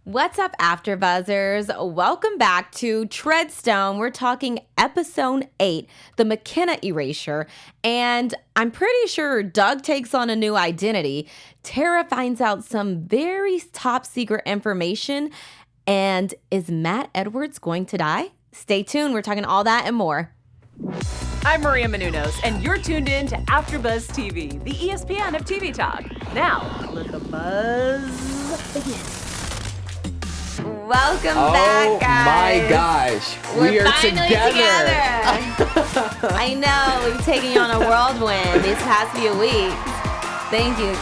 What's up, AfterBuzzers? Welcome back to Treadstone. We're talking episode 8, the Mckenna Erasure, and I'm pretty sure Doug takes on a new identity. Tara finds out some very top secret information, and is Matt Edwards going to die? Stay tuned. We're talking all that and more. I'm Maria Menounos, and you're tuned in to AfterBuzz TV, the ESPN of TV talk. Now, let the buzz begin. Welcome back, guys. Oh my gosh. We're are finally together. I know. We've taken you on a whirlwind these past few weeks. Thank you.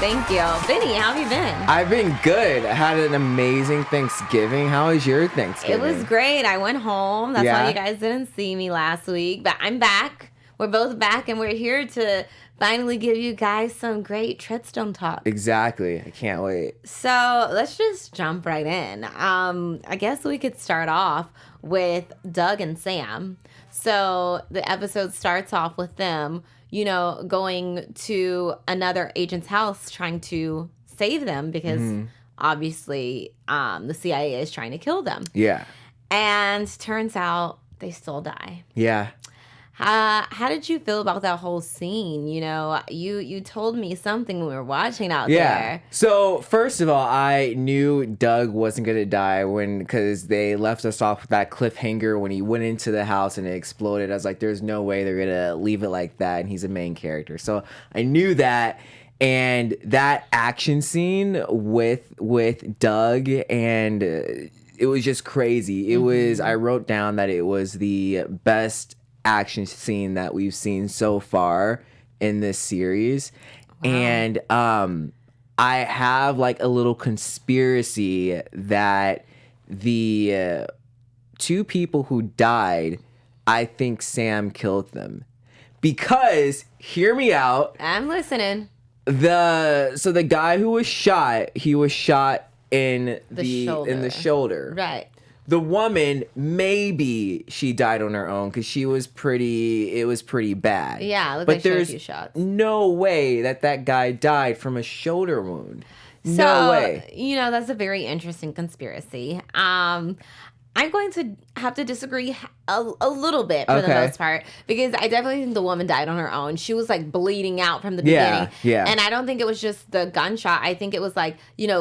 Vinny, how have you been? I've been good. I had an amazing Thanksgiving. How was your Thanksgiving? It was great. I went home. That's why you guys didn't see me last week. But I'm back. We're both back, and we're here to finally give you guys some great Treadstone talk. Exactly. I can't wait. So let's just jump right in. I guess we could start off with Doug and Sam. So the episode starts off with them, going to another agent's house trying to save them because obviously the CIA is trying to kill them. Yeah. And turns out they still die. Yeah. How did you feel about that whole scene? You told me something when we were watching out there. So first of all, I knew Doug wasn't gonna die because they left us off with that cliffhanger when he went into the house and it exploded. I was like, there's no way they're gonna leave it like that, and he's a main character. So I knew that. And that action scene with Doug, and it was just crazy. It was. I wrote down that it was the best action scene that we've seen so far in this series. Wow. And I have like a little conspiracy that the two people who died, I think Sam killed them. Because, hear me out. I'm listening. So the guy who was shot, he was shot in the shoulder. Right. The woman, maybe she died on her own because it was pretty bad. Yeah, looked like she had a few shots. No way that guy died from a shoulder wound. No way. That's a very interesting conspiracy. I'm going to have to disagree a little bit for the most part, because I definitely think the woman died on her own. She was like bleeding out from the beginning. Yeah. And I don't think it was just the gunshot. I think it was like,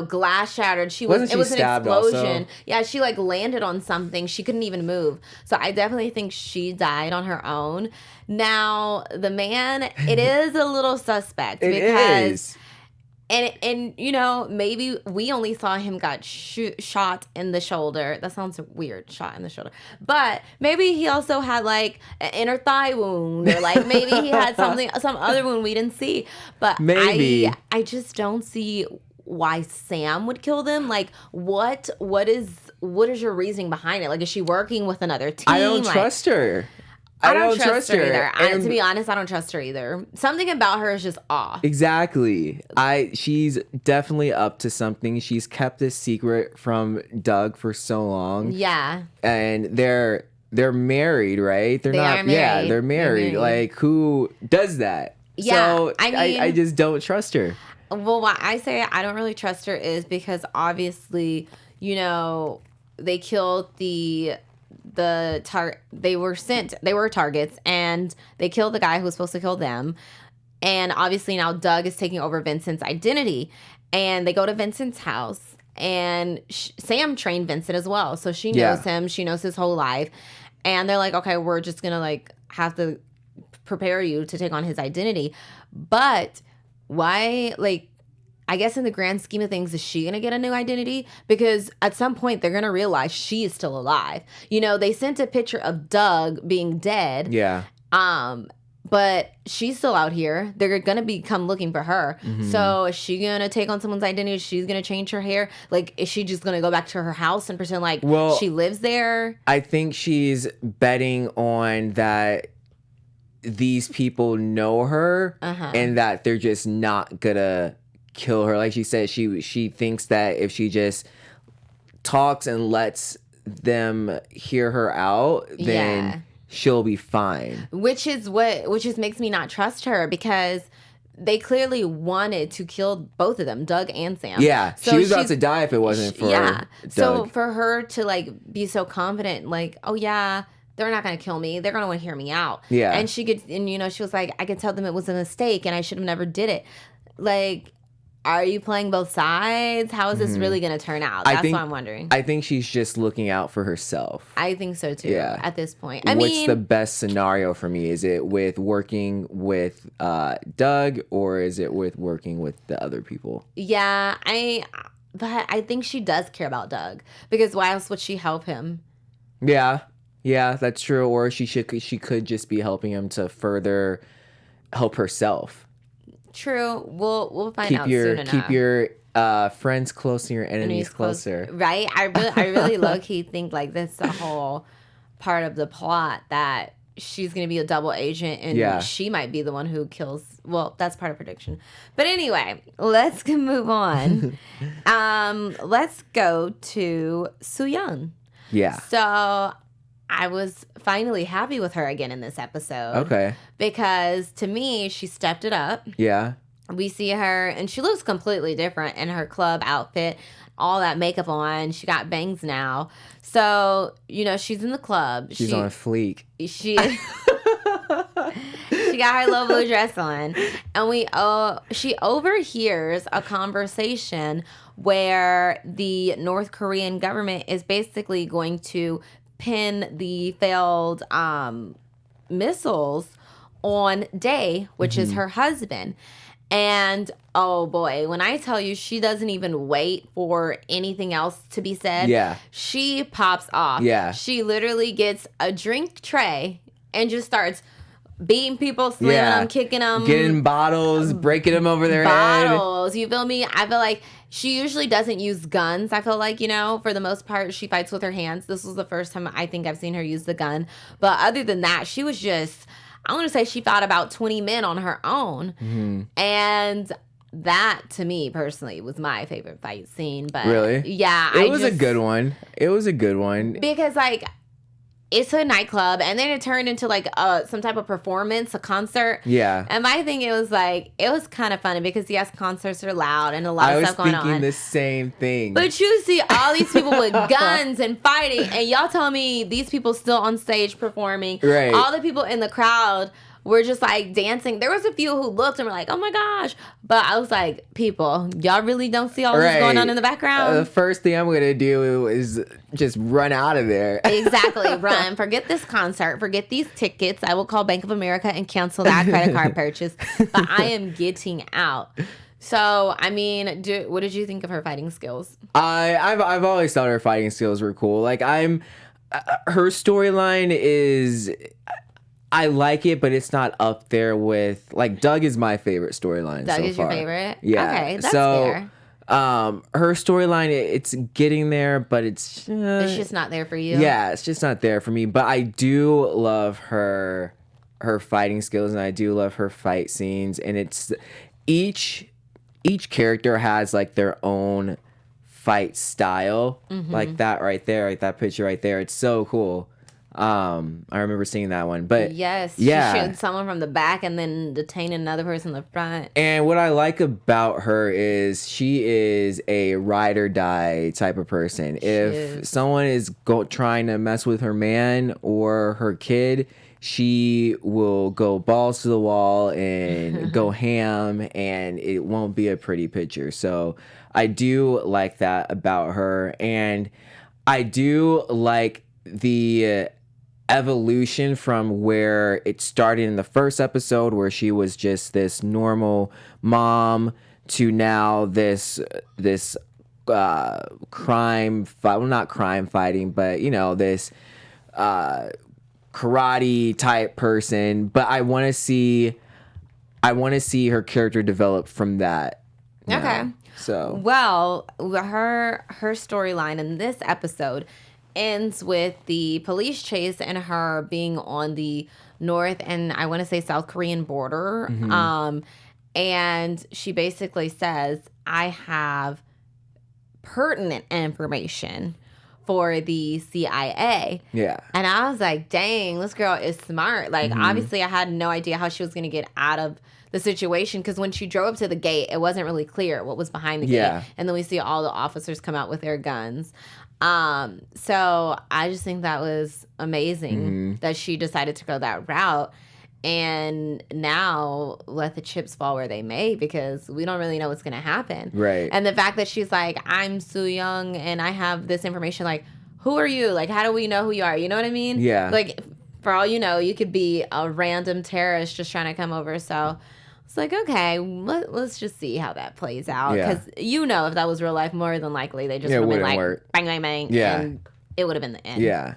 glass shattered. It was an explosion. Also? Yeah, she like landed on something. She couldn't even move. So I definitely think she died on her own. Now, the man, it is a little suspect because And maybe we only saw him got shot in the shoulder. That sounds weird, shot in the shoulder. But maybe he also had like an inner thigh wound, or like maybe he had some other wound we didn't see. But maybe I just don't see why Sam would kill them. Like, what is your reasoning behind it? Like, is she working with another team? I don't trust her. I don't trust her either. To be honest, I don't trust her either. Something about her is just off. Exactly. She's definitely up to something. She's kept this secret from Doug for so long. Yeah. And they're married, right? They're not. Married. Yeah, they're married. Like, who does that? Yeah. So I just don't trust her. Well, why I say I don't really trust her is because obviously, they killed they were targets, and they killed the guy who was supposed to kill them. And obviously now Doug is taking over Vincent's identity, and they go to Vincent's house, and Sam trained Vincent as well. So she knows him. She knows his whole life. And they're like, okay, we're just going to like have to prepare you to take on his identity. But why, like, I guess in the grand scheme of things, is she going to get a new identity? Because at some point, they're going to realize she is still alive. They sent a picture of Doug being dead. Yeah. But she's still out here. They're going to come looking for her. Mm-hmm. So is she going to take on someone's identity? She's going to change her hair? Like, is she just going to go back to her house and pretend like she lives there? I think she's betting on that these people know her and that they're just not going to kill her. Like she said, she thinks that if she just talks and lets them hear her out, then she'll be fine. Which makes me not trust her, because they clearly wanted to kill both of them, Doug and Sam. Yeah, So she was about she's- to die if it wasn't for yeah. So Doug. for her to like be so confident, like, oh yeah, they're not gonna kill me. They're gonna want to hear me out. Yeah. And she could, and she was like, I could tell them it was a mistake and I should have never did it. Like, are you playing both sides? How is this really gonna turn out? That's what I'm wondering. I think she's just looking out for herself. I think so too. Yeah. At this point, What's the best scenario for me? Is it with working with Doug, or is it with working with the other people? yeah, but I think she does care about Doug because why else would she help him? Yeah, that's true. Or she could just be helping him to further help herself. True. We'll find out soon enough. Keep your friends close and your enemies closer. Right? I really low key think like that's the whole part of the plot, that she's gonna be a double agent and she might be the one who kills. Well, that's part of prediction. But anyway, let's move on. Let's go to Soo Yung. Yeah. So I was finally happy with her again in this episode. Okay. Because to me, she stepped it up. Yeah. We see her, and she looks completely different in her club outfit, all that makeup on. She got bangs now. So, she's in the club. She's on fleek. She got her little blue dress on, and she overhears a conversation where the North Korean government is basically going to pin the failed missiles on Day, which is her husband. And oh boy, when I tell you she doesn't even wait for anything else to be said, she pops off. Yeah. She literally gets a drink tray and just starts beating people, slamming them, kicking them. Getting bottles, breaking them over their head. Bottles, you feel me? I feel like she usually doesn't use guns. I feel like, for the most part, she fights with her hands. This was the first time I think I've seen her use the gun. But other than that, she was just, I want to say she fought about 20 men on her own. Mm-hmm. And that, to me, personally, was my favorite fight scene. But really? Yeah. It was a good one. Because, like, it's a nightclub, and then it turned into like some type of performance, a concert. Yeah. And my thing, it was kind of funny because yes, concerts are loud and a lot of stuff going on. I was thinking the same thing. But you see all these people with guns and fighting, and y'all tell me these people still on stage performing. Right. All the people in the crowd were just like dancing. There was a few who looked and were like, oh my gosh. But I was like, people, y'all really don't see all this going on in the background? The first thing I'm going to do is just run out of there. Exactly. Run. Forget this concert. Forget these tickets. I will call Bank of America and cancel that credit card purchase. But I am getting out. So, I mean, what did you think of her fighting skills? I've always thought her fighting skills were cool. Like, her storyline is... I like it, but it's not up there with, like, Doug is my favorite storyline. Doug so is far. your favorite? Yeah. Okay, that's fair. Her storyline, it's getting there, but it's just not there for you. Yeah, it's just not there for me. But I do love her fighting skills, and I do love her fight scenes. And it's each character has like their own fight style, like that right there, like that picture right there. It's so cool. I remember seeing that one, but yes, yeah, she shoots someone from the back and then detain another person in the front. And what I like about her is she is a ride or die type of person. If someone is trying to mess with her man or her kid, she will go balls to the wall and go ham, and it won't be a pretty picture. So I do like that about her, and I do like the evolution from where it started in the first episode, where she was just this normal mom, to now this crime fight, well, not crime fighting, but this karate type person. But I want to see her character develop from that now. Okay. So well, her storyline in this episode ends with the police chase and her being on the North and I want to say South Korean border. And she basically says, I have pertinent information for the CIA. Yeah. And I was like, dang, this girl is smart. Like, obviously, I had no idea how she was going to get out of the situation, because when she drove up to the gate, it wasn't really clear what was behind the gate. And then we see all the officers come out with their guns. So I just think that was amazing that she decided to go that route. And now let the chips fall where they may, because we don't really know what's going to happen. Right. And the fact that she's like, I'm Soo Yung and I have this information, like, who are you? Like, how do we know who you are? You know what I mean? Yeah. Like, for all you know, you could be a random terrorist just trying to come over. So it's like, okay, let's just see how that plays out. Yeah. Because if that was real life, more than likely they just would have been like, work. bang, bang, bang. Yeah. And it would have been the end. Yeah.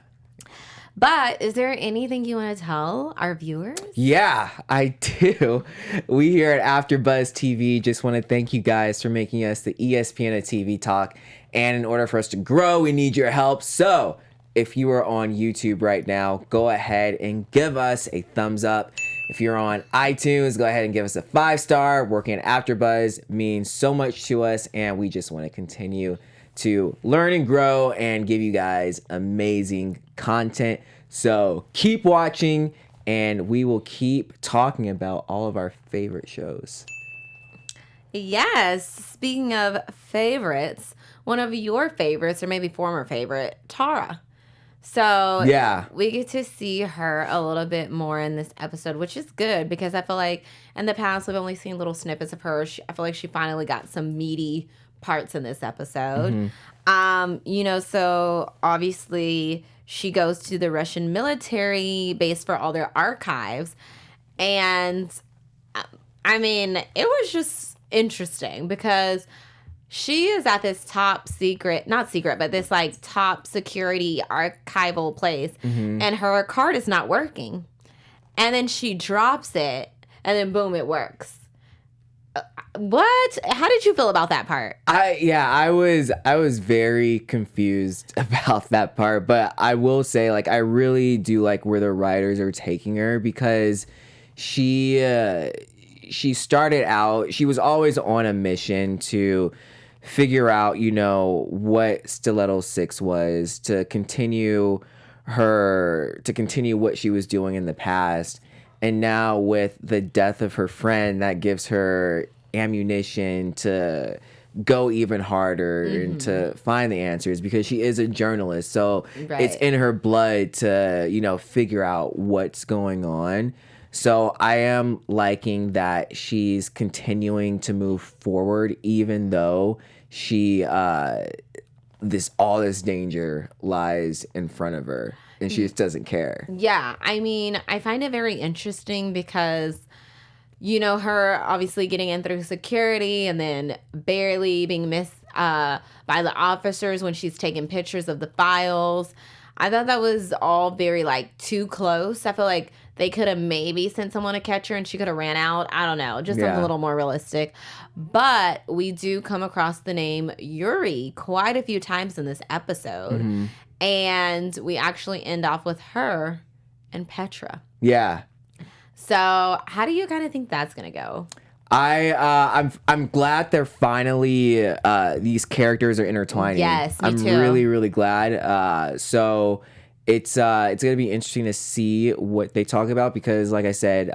But is there anything you want to tell our viewers? Yeah, I do. We here at AfterBuzz TV just want to thank you guys for making us the ESPN of TV talk. And in order for us to grow, we need your help. So if you are on YouTube right now, go ahead and give us a thumbs up. If you're on iTunes, go ahead and give us a 5-star. Working at AfterBuzz means so much to us, and we just want to continue to learn and grow and give you guys amazing content. So keep watching, and we will keep talking about all of our favorite shows. Yes. Speaking of favorites, one of your favorites, or maybe former favorite, Tara. So Yeah. we get to see her a little bit more in this episode, which is good, because I feel like in the past we've only seen little snippets of her. I feel like she finally got some meaty parts in this episode. So obviously she goes to the Russian military base for all their archives. And I mean, it was just interesting because she is at this top secret, not secret, but this like top security archival place, and her card is not working. And then she drops it, and then boom, it works. What? How did you feel about that part? I was very confused about that part, but I will say, like, I really do like where the writers are taking her, because she started out, she was always on a mission to figure out, what Stiletto 6 was, to continue what she was doing in the past. And now with the death of her friend, that gives her ammunition to go even harder and to find the answers, because she is a journalist. So it's in her blood to, figure out what's going on. So I am liking that she's continuing to move forward, even though she all this danger lies in front of her, and she just doesn't care. Yeah, I mean, I find it very interesting because, her obviously getting in through security and then barely being missed by the officers when she's taking pictures of the files. I thought that was all very, too close. I feel like they could have maybe sent someone to catch her and she could have ran out. I don't know. Just something a little more realistic. But we do come across the name Yuri quite a few times in this episode. And we actually end off with her and Petra. Yeah. So how do you kind of think that's going to go? I'm glad they're finally these characters are intertwining. Yes, me too. I'm really, really glad. So it's gonna be interesting to see what they talk about, because like I said,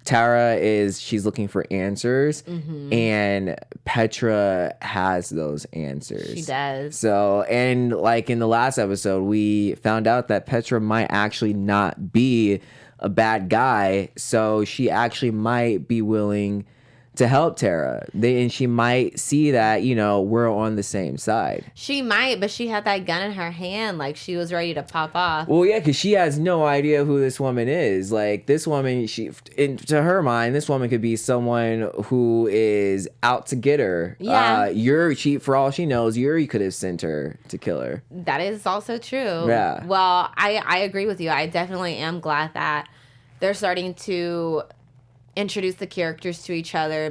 Tara she's looking for answers, and Petra has those answers. She does. So, and like in the last episode, we found out that Petra might actually not be a bad guy, so she actually might be willing to help Tara. And she might see that, we're on the same side. She might, but she had that gun in her hand, like she was ready to pop off. Well, yeah, because she has no idea who this woman is. Like, this woman, to her mind, this woman could be someone who is out to get her. Yeah. For all she knows, Yuri could have sent her to kill her. That is also true. Yeah. Well, I agree with you. I definitely am glad that they're starting to introduce the characters to each other,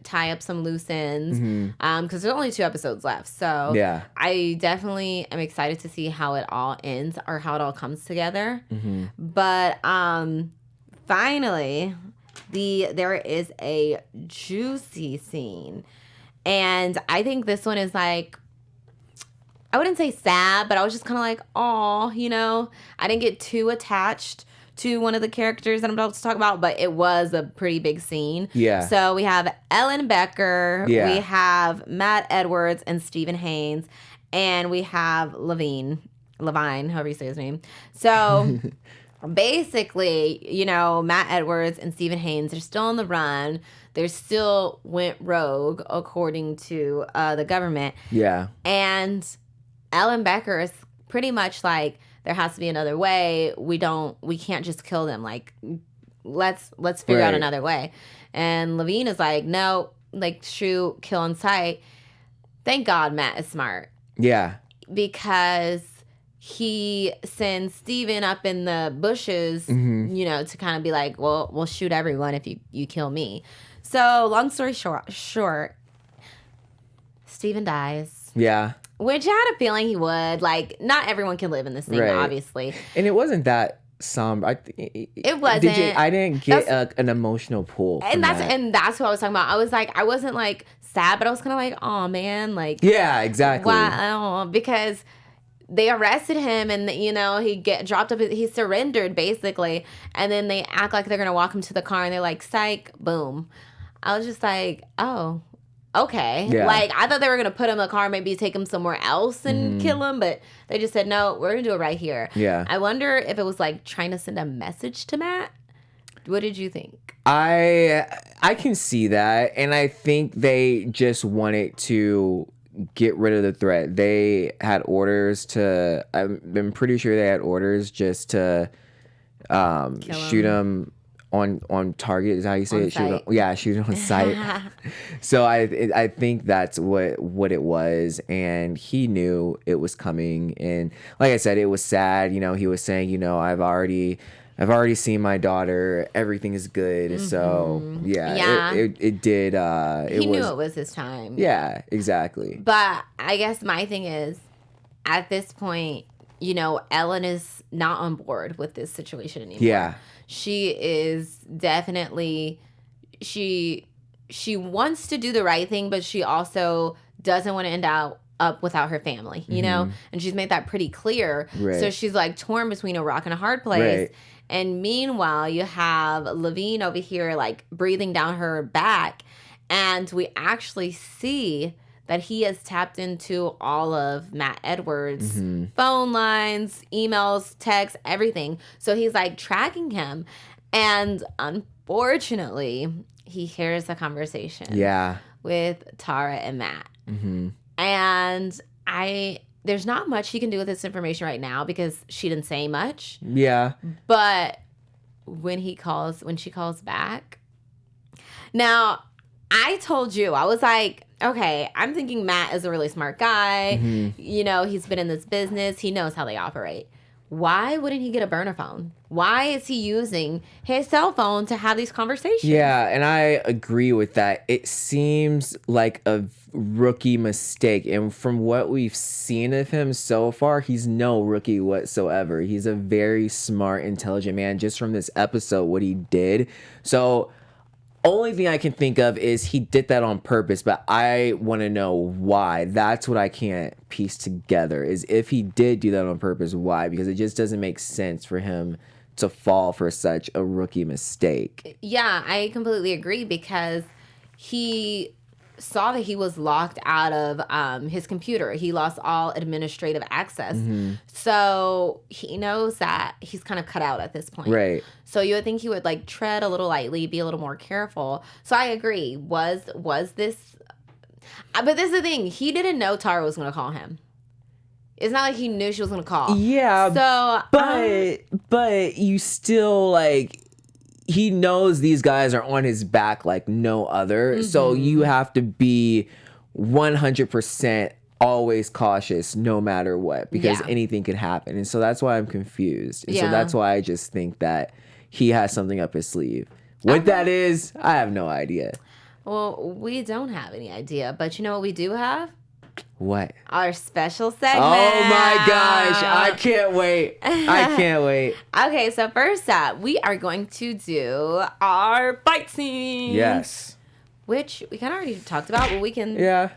tie up some loose ends, because there's only 2 episodes left. So yeah, I definitely am excited to see how it all ends, or how it all comes together. But finally, there is a juicy scene, and I think this one is like, I wouldn't say sad, but I was just kind of like, oh, you know, I didn't get too attached to one of the characters that I'm about to talk about, but it was a pretty big scene. Yeah. So we have Ellen Becker, Yeah. we have Matt Edwards and Stephen Haynes, and we have Levine, however you say his name. So basically, you know, Matt Edwards and Stephen Haynes are still on the run. They still went rogue, according to the government. Yeah. And Ellen Becker is pretty much like, there has to be another way. We can't just kill them. Like, let's figure out another way. And Levine is like, no, like, shoot, kill on sight. Thank God Matt is smart. Yeah. Because he sends Steven up in the bushes, you know, to kind of be like, well, we'll shoot everyone if you kill me. So long story short, Steven dies. Yeah. Which I had a feeling he would. Like, not everyone can live in this thing, obviously. And it wasn't that somber. It wasn't. I didn't get an emotional pull from that. And that's what I was talking about. I was like, I wasn't like sad, but I was kind of like, oh man, like, yeah, exactly. Wow, because they arrested him and, you know, he surrendered basically, and then they act like they're gonna walk him to the car and they're like, psych, boom. I was just like, oh, okay. Yeah. Like, I thought they were going to put him in the car, maybe take him somewhere else and kill him, but they just said, no, we're going to do it right here. Yeah. I wonder if it was like trying to send a message to Matt. What did you think? I can see that, and I think they just wanted to get rid of the threat. They had orders to, I'm pretty sure they had orders just to shoot him on target, is how you say it. Shoot it on sight. So I think that's what it was, and he knew it was coming. And like I said, it was sad. You know, he was saying, you know, I've already seen my daughter. Everything is good. So it did. He knew it was his time. Yeah, exactly. But I guess my thing is, at this point, you know, Ellen is not on board with this situation anymore. Yeah. She is definitely, she wants to do the right thing, but she also doesn't want to end up without her family, you know? And she's made that pretty clear. Right. So she's like torn between a rock and a hard place. Right. And meanwhile, you have Levine over here like breathing down her back. And we actually see that he has tapped into all of Matt Edwards' phone lines, emails, texts, everything. So he's like tracking him. And unfortunately, he hears a conversation with Tara and Matt. And there's not much he can do with this information right now because she didn't say much. Yeah. But when she calls back. Now, I told you, I was like, okay, I'm thinking Matt is a really smart guy. You know, he's been in this business. He knows how they operate. Why wouldn't he get a burner phone? Why is he using his cell phone to have these conversations? Yeah, and I agree with that. It seems like a rookie mistake. And from what we've seen of him so far, he's no rookie whatsoever. He's a very smart, intelligent man just from this episode, what he did. So only thing I can think of is he did that on purpose, but I want to know why. That's what I can't piece together, is if he did do that on purpose, why? Because it just doesn't make sense for him to fall for such a rookie mistake. Yeah, I completely agree, because he saw that he was locked out of his computer. He lost all administrative access. So he knows that he's kind of cut out at this point. Right. So you would think he would like tread a little lightly, be a little more careful. So I agree. Was this... But this is the thing. He didn't know Tara was going to call him. It's not like he knew she was going to call. Yeah. So, but you still, like... He knows these guys are on his back like no other. So you have to be 100% always cautious no matter what, because anything could happen. And so that's why I'm confused. And so that's why I just think that he has something up his sleeve. What that is, I have no idea. Well, we don't have any idea. But you know what we do have? What? Our special segment. Oh my gosh. I can't wait. I can't wait. Okay, so first up, we are going to do our fight scene. Yes. which we kind of already talked about, but we can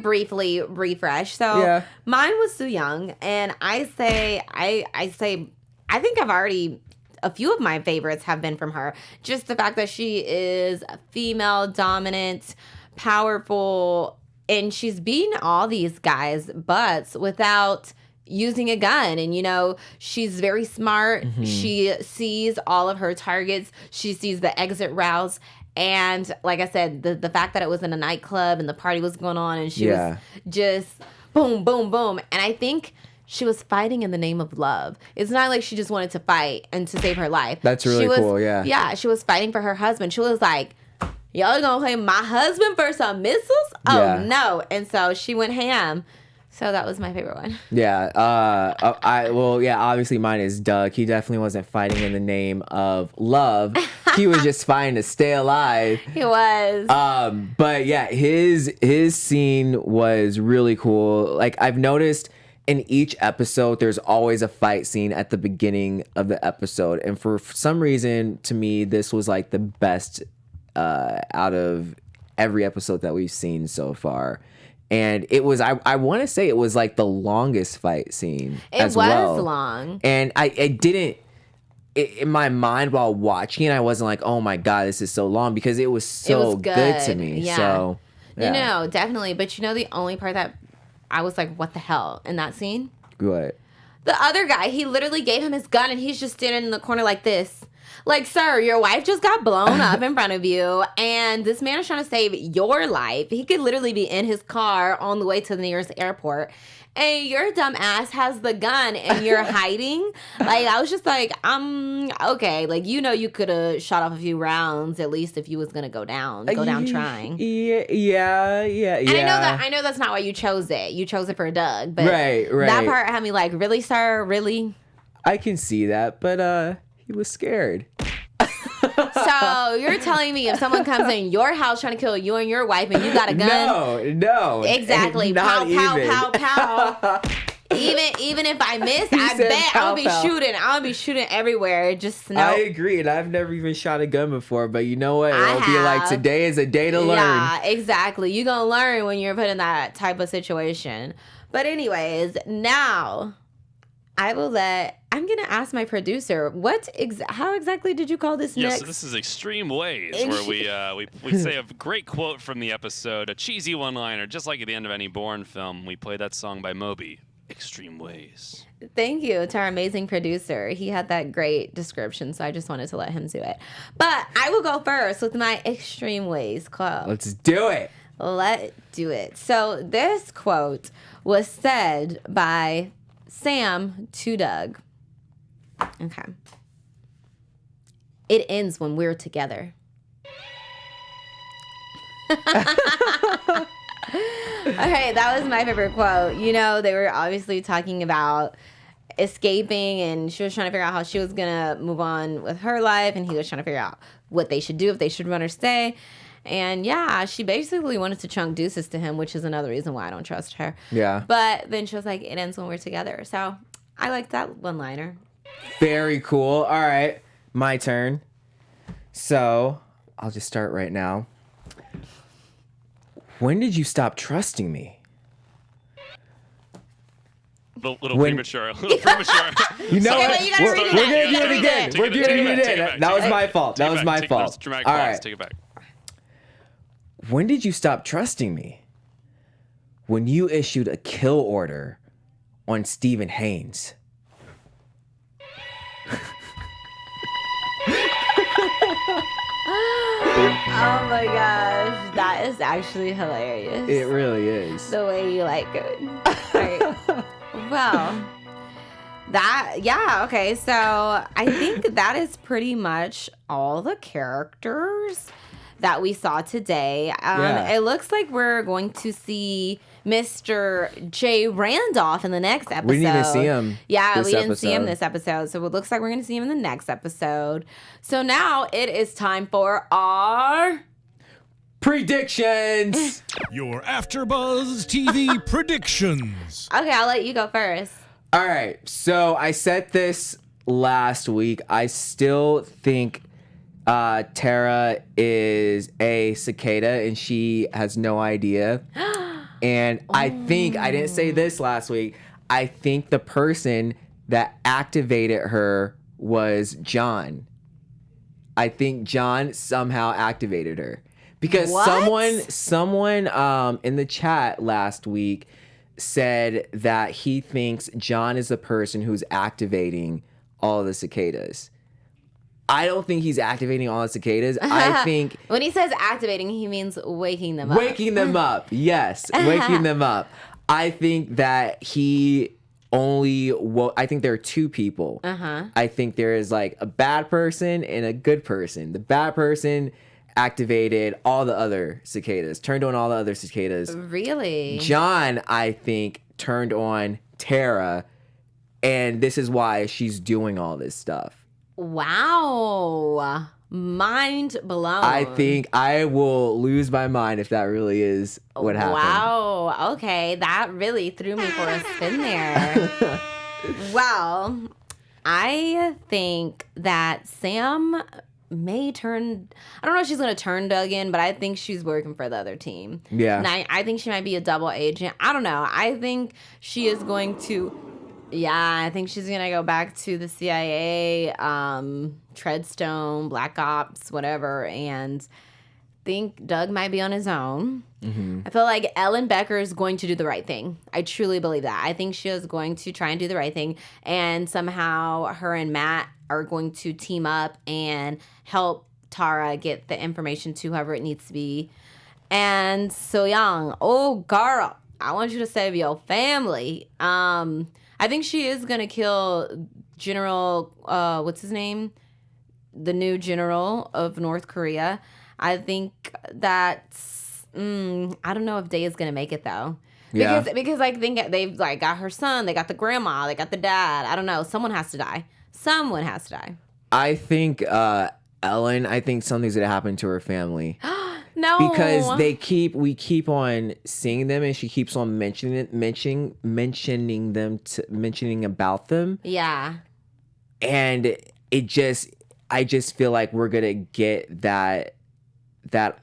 briefly refresh. So mine was Soo Yung, and I think I've already. A few of my favorites have been from her. Just the fact that she is female, dominant, powerful, and she's beating all these guys' butts without using a gun. And, you know, she's very smart. Mm-hmm. She sees all of her targets. She sees the exit routes. And like I said, the fact that it was in a nightclub and the party was going on and she was just boom, boom, boom. And I think she was fighting in the name of love. It's not like she just wanted to fight and to save her life. That's really cool, yeah. Yeah, she was fighting for her husband. She was like, y'all gonna play my husband for some missiles? Oh, no. And so she went ham. So that was my favorite one. Yeah. Obviously mine is Doug. He definitely wasn't fighting in the name of love. He was just fighting to stay alive. He was. But yeah, his scene was really cool. Like, I've noticed in each episode, there's always a fight scene at the beginning of the episode. And for some reason, to me, this was like the best out of every episode that we've seen so far. And it was, I want to say it was like the longest fight scene as well. It was long. And in my mind while watching it, I wasn't like, oh my God, this is so long, because it was so good to me. Yeah. So, yeah. No, definitely. But you know, the only part that I was like, what the hell in that scene? What? The other guy, he literally gave him his gun and he's just standing in the corner like this. Like, sir, your wife just got blown up in front of you and this man is trying to save your life. He could literally be in his car on the way to the nearest airport. And your dumb ass has the gun and you're hiding. Like, I was just like, okay. Like, you know, you could have shot off a few rounds at least if you was gonna go down trying. Yeah. And I know that's not why you chose it. You chose it for Doug. But right. That part had me like, really, sir? Really? I can see that, but he was scared. So you're telling me if someone comes in your house trying to kill you and your wife and you got a gun? No. Exactly. Pow, pow, pow, pow. Even if I miss, I bet I'll be shooting. I'll be shooting everywhere. Just no. I agree, and I've never even shot a gun before, but you know what? It'll be like, today is a day to learn. Yeah, exactly. You're gonna learn when you're put in that type of situation. But anyways, now I'm gonna ask my producer, how exactly did you call this next? Yes, so this is Extreme Ways, where we say a great quote from the episode, a cheesy one-liner, just like at the end of any Bourne film. We play that song by Moby, Extreme Ways. Thank you to our amazing producer. He had that great description, so I just wanted to let him do it. But I will go first with my Extreme Ways quote. Let's do it. Let's do it. So this quote was said by Sam to Doug. Okay. It ends when we're together. Okay, that was my favorite quote. You know, they were obviously talking about escaping, and she was trying to figure out how she was going to move on with her life, and he was trying to figure out what they should do, if they should run or stay. And yeah, she basically wanted to chunk deuces to him, which is another reason why I don't trust her. Yeah. But then she was like, it ends when we're together. So I like that one-liner. Very cool. All right, my turn. So I'll just start right now. When did you stop trusting me? Little premature. A little premature. You know okay, what? you gotta read it We're gonna again. do it again. We're doing it again. That was my fault. That was my fault. Dramatic All pause. right. Take it back. When did you stop trusting me? When you issued a kill order on Stephen Haynes. Oh my gosh, that is actually hilarious. It really is. The way you like it. Right. Well, okay, so I think that is pretty much all the characters that we saw today. It looks like we're going to see Mr. J. Randolph in the next episode. We didn't even see him. Yeah, we didn't see him this episode. So it looks like we're going to see him in the next episode. So now it is time for our predictions. Your AfterBuzz TV predictions. Okay, I'll let you go first. All right. So I said this last week. I still think Tara is a cicada and she has no idea. And I think, I didn't say this last week, I think the person that activated her was John. I think John somehow activated her. Because someone in the chat last week said that he thinks John is the person who's activating all the cicadas. I don't think he's activating all the cicadas. I think when he says activating, he means waking them up. Waking them up. Yes, waking them up. I think that he only I think there are two people. I think there is like a bad person and a good person. The bad person activated all the other cicadas, turned on all the other cicadas. Really? John, I think, turned on Tara, and this is why she's doing all this stuff. Wow. Mind blown. I think I will lose my mind if that really is what happened. Wow. Okay. That really threw me for a spin there. Well, I think that Sam may turn, I don't know if she's going to turn Doug in, but I think she's working for the other team. Yeah. And I think she might be a double agent. I don't know. I think she is going to, I think she's going to go back to the CIA, Treadstone, Black Ops, whatever, and think Doug might be on his own. I feel like Ellen Becker is going to do the right thing. I truly believe that. I think she is going to try and do the right thing, and somehow her and Matt are going to team up and help Tara get the information to whoever it needs to be. And Soo Yung, oh girl, I want you to save your family. I think she is gonna kill General, what's his name? The new general of North Korea. I think that's, I don't know if Day is gonna make it though. Because I think they've like got her son, they got the grandma, they got the dad. I don't know. Someone has to die. Someone has to die. I think Ellen, I think something's gonna happen to her family. No, because we keep on seeing them, and she keeps on mentioning about them. Yeah, and I just feel like we're gonna get that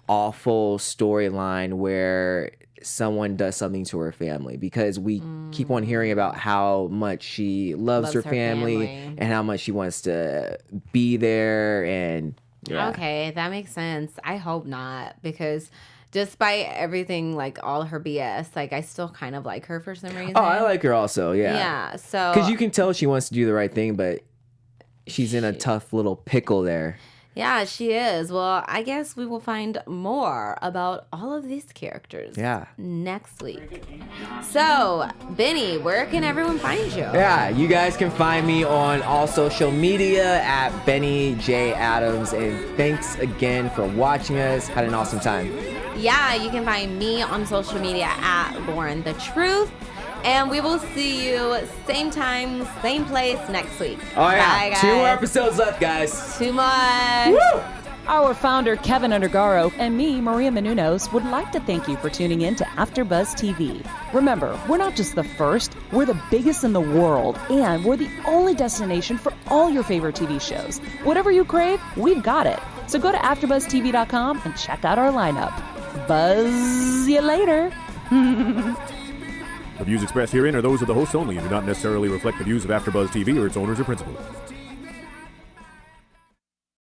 awful storyline where someone does something to her family, because we keep on hearing about how much she loves her family and how much she wants to be there. And okay, that makes sense. I hope not, because despite everything, like all her BS, like I still kind of like her for some reason. Oh, I like her also. Yeah, so because you can tell she wants to do the right thing, but she's in a tough little pickle there. Yeah, she is. Well, I guess we will find more about all of these characters next week. So, Benny, where can everyone find you? Yeah, you guys can find me on all social media at Benny J. Adams. And thanks again for watching us. Had an awesome time. Yeah, you can find me on social media at Bourne the Truth. And we will see you same time, same place next week. Oh, yeah. Bye, guys. 2 more episodes left, guys. 2 more. Woo! Our founder, Kevin Undergaro, and me, Maria Menounos, would like to thank you for tuning in to AfterBuzz TV. Remember, we're not just the first, we're the biggest in the world, and we're the only destination for all your favorite TV shows. Whatever you crave, we've got it. So go to AfterBuzzTV.com and check out our lineup. Buzz you later. The views expressed herein are those of the hosts only and do not necessarily reflect the views of AfterBuzz TV or its owners or principals.